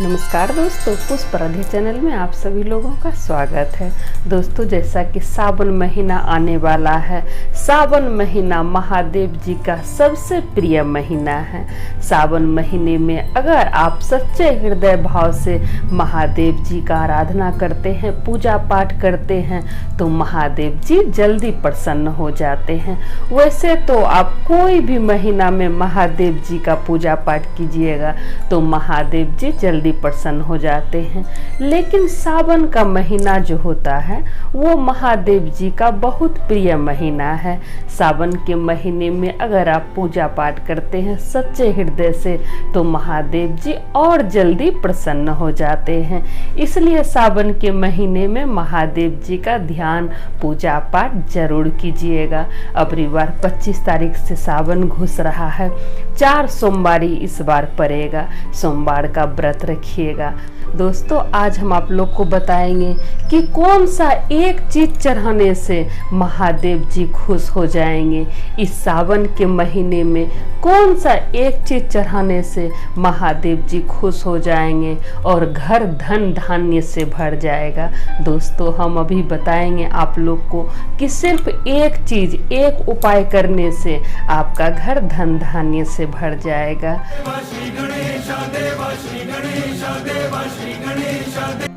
नमस्कार दोस्तों, पुष्प राधे चैनल में आप सभी लोगों का स्वागत है। दोस्तों, जैसा कि सावन महीना आने वाला है, सावन महीना महादेव जी का सबसे प्रिय महीना है। सावन महीने में अगर आप सच्चे हृदय भाव से महादेव जी का आराधना करते हैं, पूजा पाठ करते हैं, तो महादेव जी जल्दी प्रसन्न हो जाते हैं। वैसे तो आप कोई भी महीना में महादेव जी का पूजा पाठ कीजिएगा तो महादेव जी जल्दी प्रसन्न हो जाते हैं, लेकिन सावन का महीना जो होता है वो महादेव जी का बहुत प्रिय महीना है। सावन के महीने में अगर आप पूजा पाठ करते हैं सच्चे हृदय से तो महादेव जी और जल्दी प्रसन्न हो जाते हैं। इसलिए सावन के महीने में महादेव जी का ध्यान पूजा पाठ जरूर कीजिएगा। अब रविवार 25 तारीख से सावन घुस रहा है, 4 सोमवारी इस बार पड़ेगा। सोमवार का व्रत रखिएगा। दोस्तों, आज हम आप लोग को बताएंगे कि कौन सा एक चीज चढ़ाने से महादेव जी खुश हो जाएंगे। इस सावन के महीने में कौन सा एक चीज चढ़ाने से महादेव जी खुश हो जाएंगे और घर धन धान्य से भर जाएगा। दोस्तों, हम अभी बताएंगे आप लोग को कि सिर्फ एक चीज, एक उपाय करने से आपका घर धन धान्य से भर जाएगा।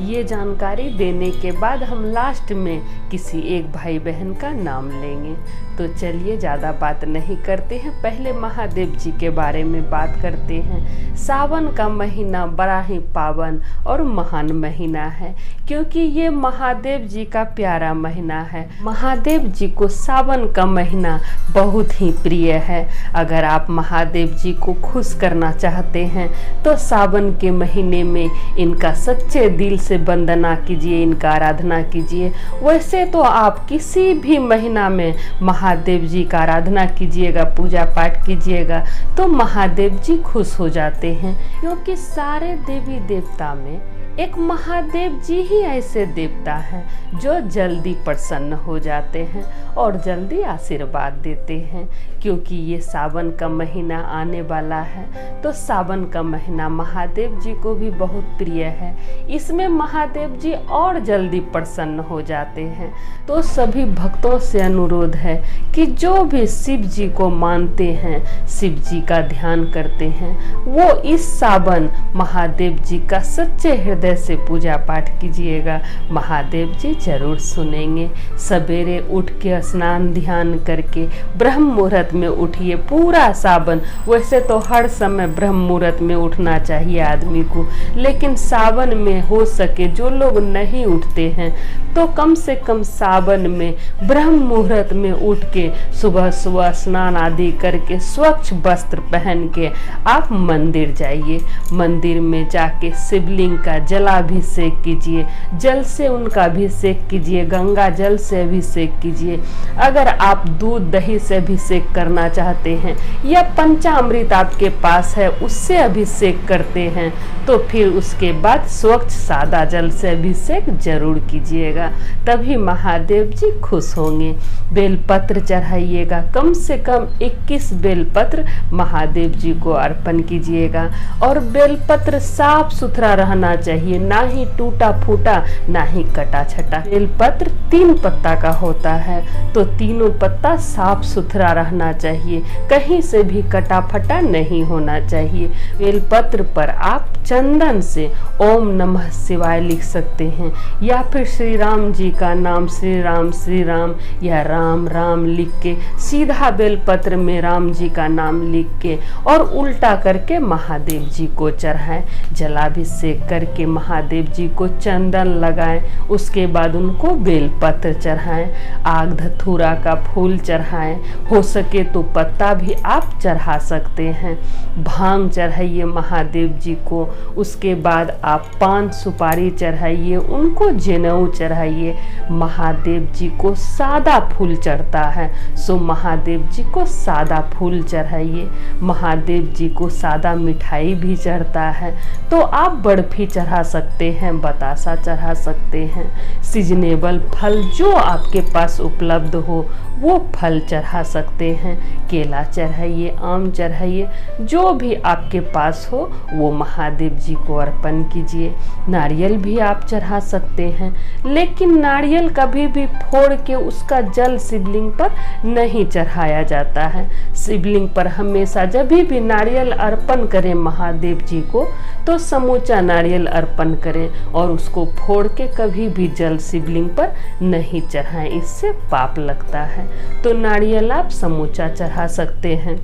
ये जानकारी देने के बाद हम लास्ट में किसी एक भाई बहन का नाम लेंगे। तो चलिए ज़्यादा बात नहीं करते हैं, पहले महादेव जी के बारे में बात करते हैं। सावन का महीना बड़ा ही पावन और महान महीना है, क्योंकि ये महादेव जी का प्यारा महीना है। महादेव जी को सावन का महीना बहुत ही प्रिय है। अगर आप महादेव जी को खुश करना चाहते हैं तो सावन के महीने में इनका सच्चे दिल से वंदना कीजिए, इनका आराधना कीजिए। वैसे तो आप किसी भी महीना में महादेव जी का आराधना कीजिएगा, पूजा पाठ कीजिएगा तो महादेव जी खुश हो जाते हैं, क्योंकि सारे देवी देवता में एक महादेव जी ही ऐसे देवता हैं जो जल्दी प्रसन्न हो जाते हैं और जल्दी आशीर्वाद देते हैं। क्योंकि ये सावन का महीना आने वाला है तो सावन का महीना महादेव जी को भी बहुत प्रिय है। इसमें महादेव जी और जल्दी प्रसन्न हो जाते हैं। तो सभी भक्तों से अनुरोध है कि जो भी शिव जी को मानते हैं, शिव जी का ध्यान करते हैं, वो इस सावन महादेव जी का सच्चे हृदय से पूजा पाठ कीजिएगा। महादेव जी जरूर सुनेंगे। सवेरे उठ के स्नान ध्यान करके ब्रह्म मुहूर्त में उठिए। पूरा सावन, वैसे तो हर समय ब्रह्म मुहूर्त में उठना चाहिए आदमी को, लेकिन सावन में हो सके जो लोग नहीं उठते हैं तो कम से कम सावन में ब्रह्म मुहूर्त में उठ के सुबह सुबह स्नान आदि करके स्वच्छ वस्त्र पहन के आप मंदिर जाइए। मंदिर में जाके शिवलिंग का जलाभिषेक कीजिए, जल से उनका अभिषेक कीजिए, गंगा जल से अभिषेक कीजिए। अगर आप दूध दही से अभिषेक करना चाहते हैं या पंचामृत आपके पास है उससे अभिषेक करते हैं तो फिर उसके बाद स्वच्छ सादा जल से अभिषेक जरूर कीजिएगा, तभी महादेव जी खुश होंगे। बेलपत्र चढ़ाइएगा, कम से कम 21 बेलपत्र महादेव जी को अर्पण कीजिएगा। और बेलपत्र साफ सुथरा रहना चाहिए, ना ही टूटा फूटा ना ही कटा छटा। बेलपत्र 3 पत्ता का होता है तो तीनों पत्ता साफ सुथरा रहना चाहिए, कहीं से भी कटा फटा नहीं होना चाहिए। बेलपत्र पर आप चंदन से ओम नमः शिवाय लिख सकते हैं या फिर श्री राम जी का नाम श्री राम या राम राम लिख के सीधा बेलपत्र में राम जी का नाम लिख के और उल्टा करके महादेव जी को चढ़ाएं। जलाभिषेक करके महादेव जी को चंदन लगाएं, उसके बाद उनको बेलपत्र चढ़ाएं, आग धतूरा का फूल चढ़ाएं, हो सके तो पत्ता भी आप चढ़ा सकते हैं। भांग चढ़ाइए महादेव जी को, उसके बाद आप पान सुपारी चढ़ाइए, उनको जनेऊ चढ़ाइए। महादेव जी को सादा फूल चढ़ता है सो महादेव जी को सादा फूल चढ़ाइए। महादेव जी को सादा मिठाई भी चढ़ता है तो आप बर्फी चढ़ा सकते हैं, बतासा चढ़ा सकते हैं। सीजनेबल फल जो आपके पास उपलब्ध हो वो फल चढ़ा सकते हैं। केला चढ़ाइए, आम चढ़ाइए, जो भी आपके पास हो वो महादेव जी को अर्पण कीजिए। नारियल भी आप चढ़ा सकते हैं, लेकिन नारियल कभी भी फोड़ के उसका जल शिवलिंग पर नहीं चढ़ाया जाता है। शिवलिंग पर हमेशा जब भी नारियल अर्पण करें महादेव जी को तो समूचा नारियल अर्पण करें और उसको फोड़ के कभी भी जल शिवलिंग पर नहीं चढ़ाएं, इससे पाप लगता है। तो नारियल आप समूचा चढ़ा सकते हैं।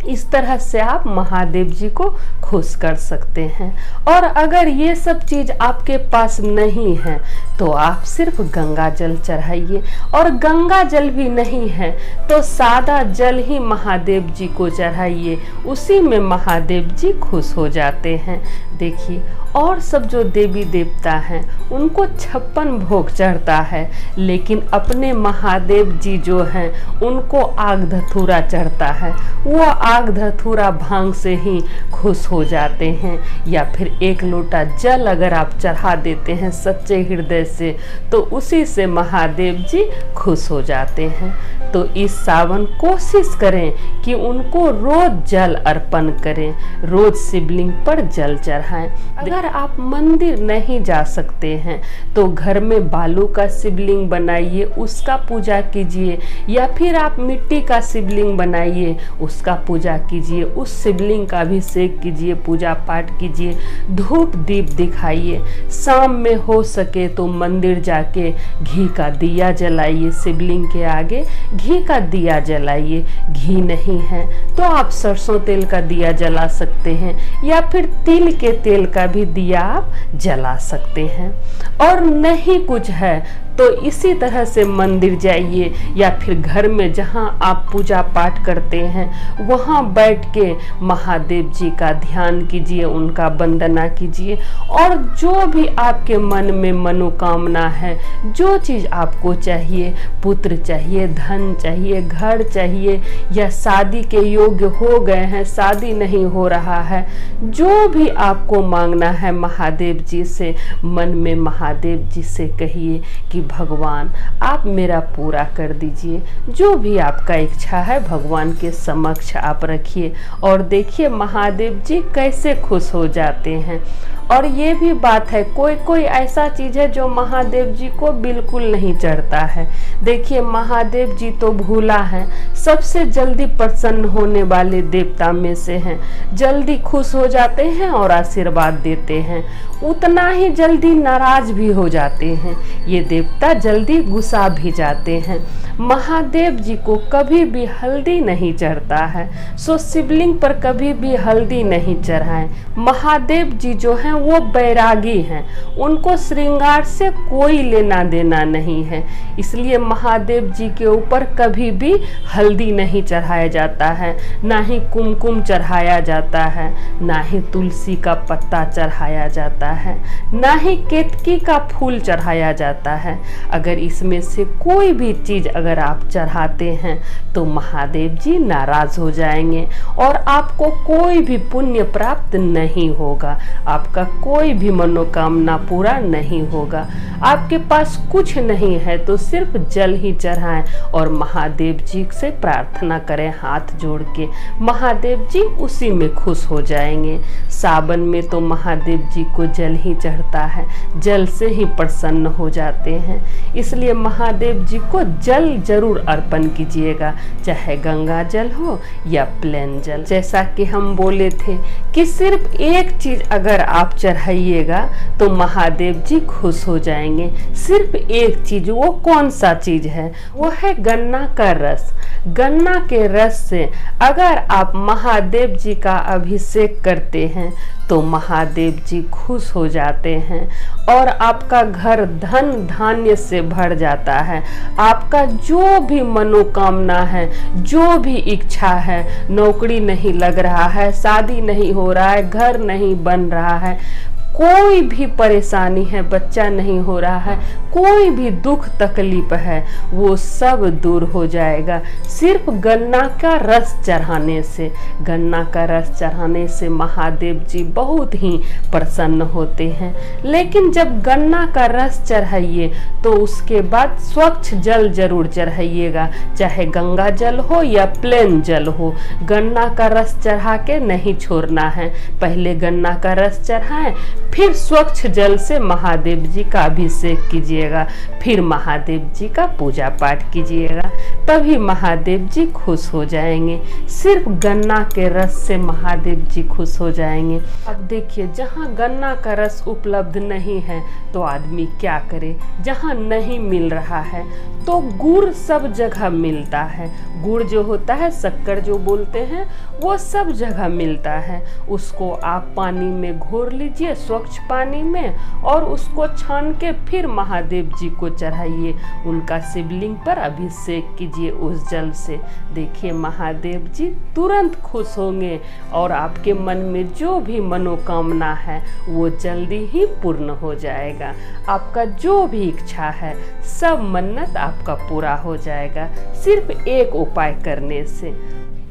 इस तरह से आप महादेव जी को खुश कर सकते हैं। और अगर ये सब चीज़ आपके पास नहीं है तो आप सिर्फ गंगा जल चढ़ाइए, और गंगा जल भी नहीं है तो सादा जल ही महादेव जी को चढ़ाइए, उसी में महादेव जी खुश हो जाते हैं। देखिए, और सब जो देवी देवता हैं उनको 56 भोग चढ़ता है, लेकिन अपने महादेव जी जो हैं उनको आग धतूरा चढ़ता है। वो आग धतूरा भांग से ही खुश हो जाते हैं, या फिर 1 लोटा जल अगर आप चढ़ा देते हैं सच्चे हृदय से तो उसी से महादेव जी खुश हो जाते हैं। तो इस सावन कोशिश करें कि उनको रोज जल अर्पण करें, रोज शिवलिंग पर जल चढ़ाएं। अगर आप मंदिर नहीं जा सकते हैं तो घर में बालू का शिवलिंग बनाइए, उसका पूजा कीजिए, या फिर आप मिट्टी का शिवलिंग बनाइए, उसका पूजा कीजिए, उस शिवलिंग का अभिषेक कीजिए, पूजा पाठ कीजिए, धूप दीप दिखाइए। शाम में हो सके तो मंदिर जाके घी का दिया जलाइए, शिवलिंग के आगे घी का दिया जलाइए। घी नहीं है तो आप सरसों तेल का दिया जला सकते हैं, या फिर तिल के तेल का भी दिया आप जला सकते हैं। और नहीं कुछ है तो इसी तरह से मंदिर जाइए, या फिर घर में जहाँ आप पूजा पाठ करते हैं वहाँ बैठ के महादेव जी का ध्यान कीजिए, उनका वंदना कीजिए, और जो भी आपके मन में मनोकामना है, जो चीज़ आपको चाहिए, पुत्र चाहिए, धन चाहिए, घर चाहिए, या शादी के योग्य हो गए हैं, शादी नहीं हो रहा है, जो भी आपको मांगना है महादेव जी से, मन में महादेव जी से कहिए कि भगवान आप मेरा पूरा कर दीजिए। जो भी आपका इच्छा है भगवान के समक्ष आप रखिए, और देखिए महादेव जी कैसे खुश हो जाते हैं। और ये भी बात है, कोई कोई ऐसा चीज़ है जो महादेव जी को बिल्कुल नहीं चढ़ता है। देखिए, महादेव जी तो भूला है, सबसे जल्दी प्रसन्न होने वाले देवता में से हैं, जल्दी खुश हो जाते हैं और आशीर्वाद देते हैं, उतना ही जल्दी नाराज भी हो जाते हैं। ये देवता जल्दी गुस्सा भी जाते हैं। महादेव जी को कभी भी हल्दी नहीं चढ़ता है, सो शिवलिंग पर कभी भी हल्दी नहीं चढ़ाएं। महादेव जी जो हैं वो बैरागी हैं, उनको श्रृंगार से कोई लेना देना नहीं है, इसलिए महादेव जी के ऊपर कभी भी हल्दी नहीं चढ़ाया जाता है, ना ही कुमकुम चढ़ाया जाता है, ना ही तुलसी का पत्ता चढ़ाया जाता है, ना ही केतकी का फूल चढ़ाया जाता है। अगर इसमें से कोई भी चीज़ अगर आप चढ़ाते हैं तो महादेव जी नाराज हो जाएंगे और आपको कोई भी पुण्य प्राप्त नहीं होगा, आपका कोई भी मनोकामना पूरा नहीं होगा। आपके पास कुछ नहीं है तो सिर्फ जल ही चढ़ाएं और महादेव जी से प्रार्थना करें हाथ जोड़ के, महादेव जी उसी में खुश हो जाएंगे। सावन में तो महादेव जी को जल ही चढ़ता है, जल से ही प्रसन्न हो जाते हैं, इसलिए महादेव जी को जल जरूर अर्पण कीजिएगा, चाहे गंगा जल हो या प्लेन जल। जैसा कि हम बोले थे कि सिर्फ एक चीज अगर आप चढ़ाइएगा तो महादेव जी खुश हो जाएंगे, सिर्फ एक चीज। वो कौन सा चीज है? वो है गन्ना का रस। गन्ना के रस से अगर आप महादेव जी का अभिषेक करते हैं तो महादेव जी खुश हो जाते हैं और आपका घर धन धान्य से भर जाता है। आपका जो भी मनोकामना है, जो भी इच्छा है, नौकरी नहीं लग रहा है, शादी नहीं हो रहा है, घर नहीं बन रहा है, कोई भी परेशानी है, बच्चा नहीं हो रहा है, कोई भी दुख तकलीफ है, वो सब दूर हो जाएगा सिर्फ गन्ना का रस चढ़ाने से। गन्ना का रस चढ़ाने से महादेव जी बहुत ही प्रसन्न होते हैं। लेकिन जब गन्ना का रस चढ़ाइए तो उसके बाद स्वच्छ जल जरूर चढ़ाइएगा, चाहे गंगा जल हो या प्लेन जल हो। गन्ना का रस चढ़ा के नहीं छोड़ना है। पहले गन्ना का रस चढ़ाएं, फिर स्वच्छ जल से महादेव जी का अभिषेक कीजिएगा, फिर महादेव जी का पूजा पाठ कीजिएगा, तभी महादेव जी खुश हो जाएंगे। सिर्फ गन्ना के रस से महादेव जी खुश हो जाएंगे। अब देखिए, जहाँ गन्ना का रस उपलब्ध नहीं है तो आदमी क्या करे। जहाँ नहीं मिल रहा है तो गुड़ सब जगह मिलता है। गुड़ जो होता है, शक्कर जो बोलते हैं, वो सब जगह मिलता है। उसको आप पानी में घोर लीजिए, स्वच्छ पानी में, और उसको छान के फिर महादेव जी को चढ़ाइए। उनका शिवलिंग पर अभिषेक कीजिए उस जल से। देखिए, महादेव जी तुरंत खुश होंगे और आपके मन में जो भी मनोकामना है वो जल्दी ही पूर्ण हो जाएगा। आपका जो भी इच्छा है, सब मन्नत आपका पूरा हो जाएगा सिर्फ एक उपाय करने से।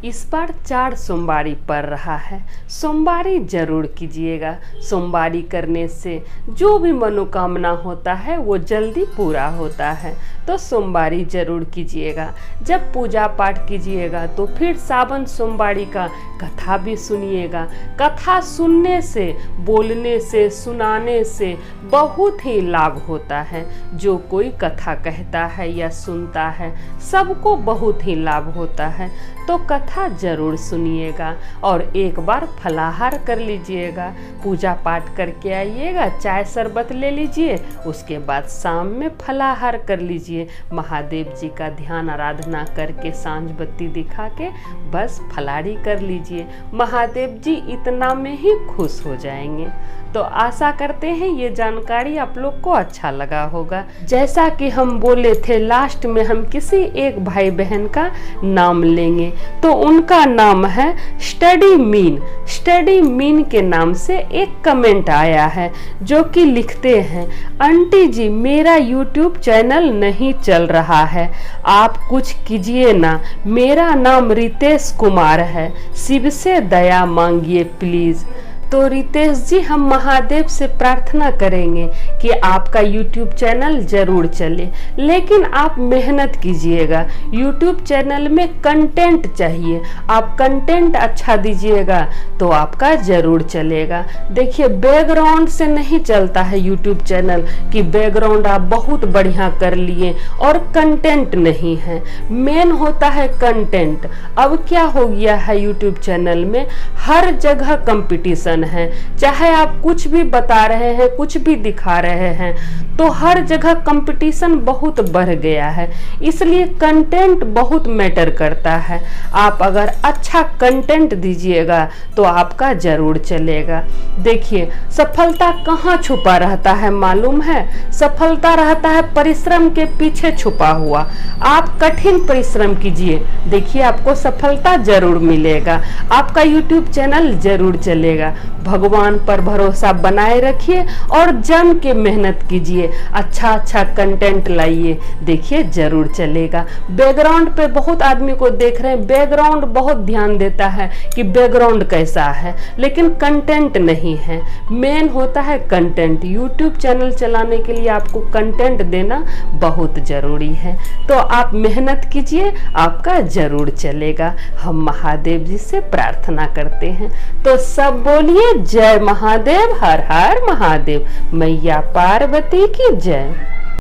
इस बार 4 सोमवारी पड़ रहा है, सोमवारी जरूर कीजिएगा। सोमवारी करने से जो भी मनोकामना होता है वो जल्दी पूरा होता है, तो सोमवारी जरूर कीजिएगा। जब पूजा पाठ कीजिएगा तो फिर सावन सोमवारी का कथा भी सुनिएगा। कथा सुनने से, बोलने से, सुनाने से बहुत ही लाभ होता है। जो कोई कथा कहता है या सुनता है, सबको बहुत ही लाभ होता है। तो कथा जरूर सुनिएगा और एक बार फलाहार कर लीजिएगा। पूजा पाठ करके आइएगा, चाय शरबत ले लीजिए, उसके बाद शाम में फलाहार कर लीजिए। महादेव जी का ध्यान आराधना करके सांझ बत्ती दिखा के बस फलाहारी कर लीजिए। महादेव जी इतना में ही खुश हो जाएंगे। तो आशा करते हैं ये जानकारी आप लोग को अच्छा लगा होगा। जैसा कि हम बोले थे, लास्ट में हम किसी एक भाई बहन का नाम लेंगे, तो उनका नाम है स्टडी मीन। स्टडी मीन के नाम से एक कमेंट आया है जो कि लिखते हैं, आंटी जी मेरा यूट्यूब चैनल नहीं चल रहा है, आप कुछ कीजिए ना। मेरा नाम रितेश कुमार है, शिव से दया मांगिए प्लीज। तो रितेश जी, हम महादेव से प्रार्थना करेंगे कि आपका YouTube चैनल जरूर चले, लेकिन आप मेहनत कीजिएगा। YouTube चैनल में कंटेंट चाहिए, आप कंटेंट अच्छा दीजिएगा तो आपका जरूर चलेगा। देखिए, बैकग्राउंड से नहीं चलता है YouTube चैनल कि बैकग्राउंड आप बहुत बढ़िया कर लिए और कंटेंट नहीं है। मेन होता है कंटेंट। अब क्या हो गया है, YouTube चैनल में हर जगह कंपटीशन है। चाहे आप कुछ भी बता रहे हैं, कुछ भी दिखा रहे हैं, तो हर जगह कंपटीशन बहुत बढ़ गया है। इसलिए कंटेंट बहुत मैटर करता है। आप अगर अच्छा कंटेंट दीजिएगा तो आपका जरूर चलेगा। देखिए, सफलता कहाँ छुपा रहता है मालूम है? सफलता रहता है परिश्रम के पीछे छुपा हुआ। आप कठिन परिश्रम कीजिए, देखिए आपको सफलता जरूर मिलेगा। आपका YouTube चैनल जरूर चलेगा। भगवान पर भरोसा बनाए रखिए और जम के मेहनत कीजिए, अच्छा अच्छा कंटेंट लाइए, देखिए जरूर चलेगा। बैकग्राउंड पे बहुत आदमी को देख रहे हैं, बैकग्राउंड बहुत ध्यान देता है कि बैकग्राउंड कैसा है, लेकिन कंटेंट नहीं है। मेन होता है कंटेंट। यूट्यूब चैनल चलाने के लिए आपको कंटेंट देना बहुत जरूरी है। तो आप मेहनत कीजिए, आपका जरूर चलेगा। हम महादेव जी से प्रार्थना करते हैं। तो सब बोलिए जय महादेव, हर हर महादेव, मैया पार्वती की जय।